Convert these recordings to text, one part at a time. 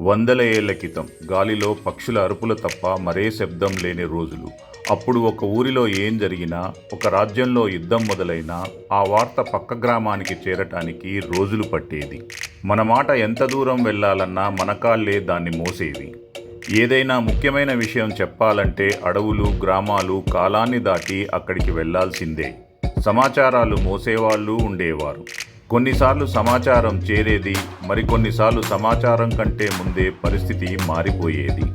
వందల ఏళ్ల క్రితం గాలిలో పక్షుల అరుపులు తప్ప మరే శబ్దం లేని రోజులు. అప్పుడు ఒక ఊరిలో ఏం జరిగినా, ఒక రాజ్యంలో యుద్ధం మొదలైనా ఆ వార్త పక్క గ్రామానికి చేరటానికి రోజులు పట్టేది. మన మాట ఎంత దూరం వెళ్ళాలన్నా మన కాళ్ళే దాన్ని మోసేవి. ఏదైనా ముఖ్యమైన విషయం చెప్పాలంటే అడవులు, గ్రామాలు కాలాన్ని దాటి అక్కడికి వెళ్లాల్సిందే. సమాచారాలు మోసేవాళ్ళు ఉండేవారు. కొన్నిసార్లు సమాచారం చేరేది, మరికొన్నిసార్లు సమాచారం కంటే ముందే పరిస్థితి మారిపోయేది.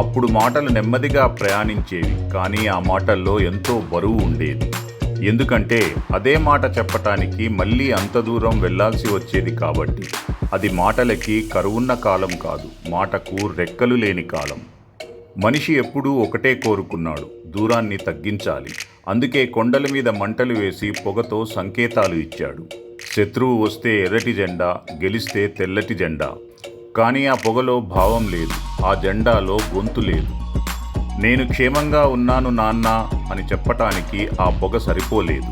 అప్పుడు మాటలు నెమ్మదిగా ప్రయాణించేవి, కానీ ఆ మాటల్లో ఎంతో బరువు ఉండేది. ఎందుకంటే అదే మాట చెప్పటానికి మళ్ళీ అంత దూరం వెళ్లాల్సి వచ్చేది కాబట్టి. అది మాటలకి కరువున్న కాలం కాదు, మాటకు రెక్కలు లేని కాలం. మనిషి ఎప్పుడూ ఒకటే కోరుకున్నాడు, దూరాన్ని తగ్గించాలి. అందుకే కొండల మీద మంటలు వేసి పొగతో సంకేతాలు ఇచ్చాడు. శత్రువు వస్తే ఎర్రటి జెండా, గెలిస్తే తెల్లటి జెండా. కానీ ఆ పొగలో భావం లేదు, ఆ జెండాలో గొంతు లేదు. నేను క్షేమంగా ఉన్నాను నాన్న అని చెప్పటానికి ఆ పొగ సరిపోలేదు.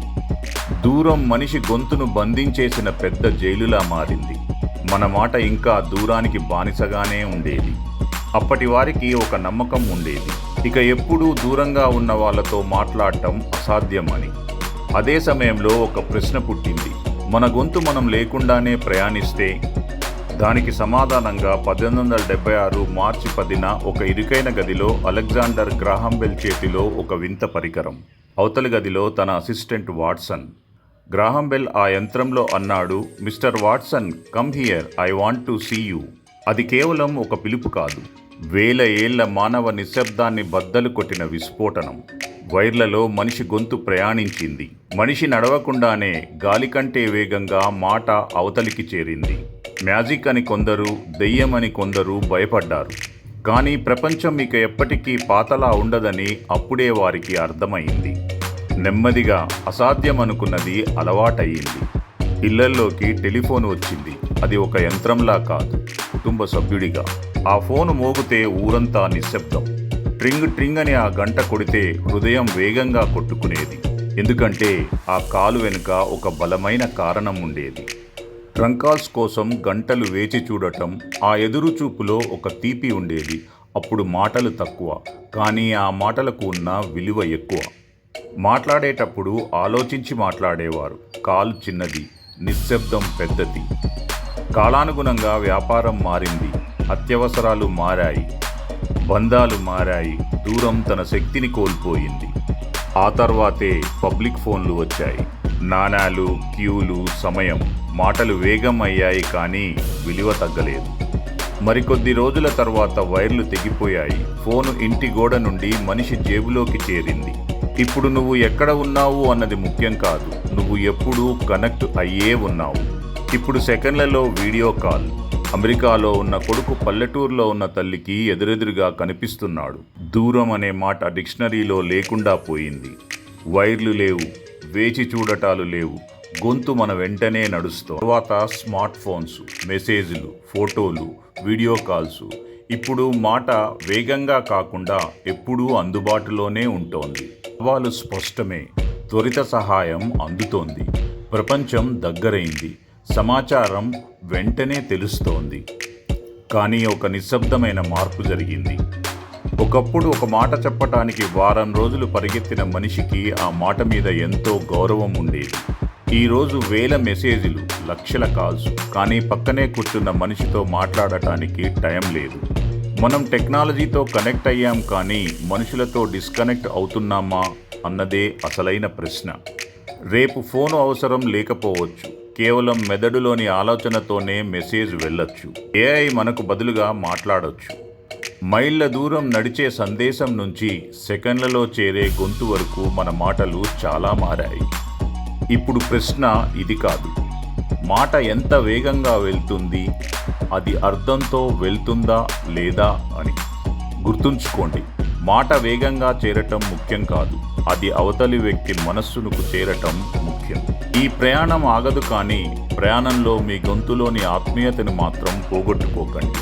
దూరం మనిషి గొంతును బంధించేసిన పెద్ద జైలులా మారింది. మన మాట ఇంకా దూరానికి బానిసగానే ఉండేది. అప్పటి వారికి ఒక నమ్మకం ఉండేది, ఇక ఎప్పుడూ దూరంగా ఉన్న వాళ్ళతో మాట్లాడటం అసాధ్యమని. అదే సమయంలో ఒక ప్రశ్న పుట్టింది, మన గొంతు మనం లేకుండానే ప్రయాణిస్తే? దానికి సమాధానంగా 1876 మార్చి 10న ఒక ఇరుకైన గదిలో అలెగ్జాండర్ గ్రాహం బెల్ చేతిలో ఒక వింత పరికరం. అవతలి గదిలో తన అసిస్టెంట్ వాట్సన్. గ్రాహం బెల్ ఆ యంత్రంలో అన్నాడు, mister Watson, come here, I want to see you. అది కేవలం ఒక పిలుపు కాదు, వేల ఏళ్ల మానవ నిశ్శబ్దాన్ని బద్దలు కొట్టిన విస్ఫోటనం. వైర్లలో మనిషి గొంతు ప్రయాణించింది. మనిషి నడవకుండానే గాలి కంటే వేగంగా మాట అవతలికి చేరింది. మ్యాజిక్ అని కొందరు, దెయ్యమని కొందరు భయపడ్డారు. కానీ ప్రపంచం ఇక ఎప్పటికీ పాతలా ఉండదని అప్పుడే వారికి అర్థమైంది. నెమ్మదిగా అసాధ్యమనుకున్నది అలవాటయ్యింది. ఇళ్లల్లోకి టెలిఫోన్ వచ్చింది. అది ఒక యంత్రంలా కాదు, కుటుంబ సభ్యుడిగా. ఆ ఫోను మోగితే ఊరంతా నిశ్శబ్దం. ట్రింగ్ ట్రింగ్ అని ఆ గంట కొడితే హృదయం వేగంగా కొట్టుకునేది. ఎందుకంటే ఆ కాలు వెనుక ఒక బలమైన కారణం ఉండేది. ట్రంక్ కాల్స్ కోసం గంటలు వేచి చూడటం, ఆ ఎదురు చూపులో ఒక తీపి ఉండేది. అప్పుడు మాటలు తక్కువ, కానీ ఆ మాటలకు ఉన్న విలువ ఎక్కువ. మాట్లాడేటప్పుడు ఆలోచించి మాట్లాడేవారు. కాలు చిన్నది, నిశ్శబ్దం పెద్దది. కాలానుగుణంగా వ్యాపారం మారింది, అత్యవసరాలు మారాయి, బంధాలు మారాయి, దూరం తన శక్తిని కోల్పోయింది. ఆ తర్వాతే పబ్లిక్ ఫోన్లు వచ్చాయి. నాణాలు, క్యూలు, సమయం. మాటలు వేగం అయ్యాయి, కానీ విలువ తగ్గలేదు. మరికొద్ది రోజుల తర్వాత వైర్లు తెగిపోయాయి. ఫోను ఇంటి గోడ నుండి మనిషి జేబులోకి చేరింది. ఇప్పుడు నువ్వు ఎక్కడ ఉన్నావు అన్నది ముఖ్యం కాదు, నువ్వు ఎప్పుడూ కనెక్ట్ అయ్యే ఉన్నావు. ఇప్పుడు సెకండ్లలో వీడియో కాల్. అమెరికాలో ఉన్న కొడుకు పల్లెటూరులో ఉన్న తల్లికి ఎదురెదురుగా కనిపిస్తున్నాడు. దూరం అనే మాట డిక్షనరీలో లేకుండా పోయింది. వైర్లు లేవు, వేచి చూడటాలు లేవు, గొంతు మన వెంటనే నడుస్తోంది. తర్వాత స్మార్ట్ ఫోన్స్, మెసేజ్లు, ఫోటోలు, వీడియో కాల్స్. ఇప్పుడు మాట వేగంగా కాకుండా ఎప్పుడూ అందుబాటులోనే ఉంటోంది. సవాలు స్పష్టమే, త్వరిత సహాయం అందుతోంది. ప్రపంచం దగ్గరైంది, సమాచారం వెంటనే తెలుస్తోంది. కానీ ఒక నిశ్శబ్దమైన మార్పు జరిగింది. ఒకప్పుడు ఒక మాట చెప్పటానికి వారం రోజులు పరిగెత్తిన మనిషికి ఆ మాట మీద ఎంతో గౌరవం ఉండేది. ఈరోజు వేల మెసేజ్లు, లక్షల కాల్స్, కానీ పక్కనే కూర్చున్న మనిషితో మాట్లాడటానికి టైం లేదు. మనం టెక్నాలజీతో కనెక్ట్ అయ్యాం, కానీ మనుషులతో డిస్కనెక్ట్ అవుతున్నామా అన్నదే అసలైన ప్రశ్న. రేపు ఫోను అవసరం లేకపోవచ్చు, కేవలం మెదడులోని ఆలోచనతోనే మెసేజ్ వెళ్ళొచ్చు. ఏఐ మనకు బదులుగా మాట్లాడొచ్చు. మైళ్ళ దూరం నడిచే సందేశం నుంచి సెకండ్లలో చేరే గొంతు వరకు మన మాటలు చాలా మారాయి. ఇప్పుడు ప్రశ్న ఇది కాదు, మాట ఎంత వేగంగా వెళ్తుంది, అది అర్థంతో వెళ్తుందా లేదా అని. గుర్తుంచుకోండి, మాట వేగంగా చేరటం ముఖ్యం కాదు, అది అవతలి వ్యక్తి మనస్సుకు చేరటం ముఖ్యం. ఈ ప్రయాణం ఆగదు, కానీ ప్రయాణంలో మీ గొంతులోని ఆత్మీయతను మాత్రం పోగొట్టుకోకండి.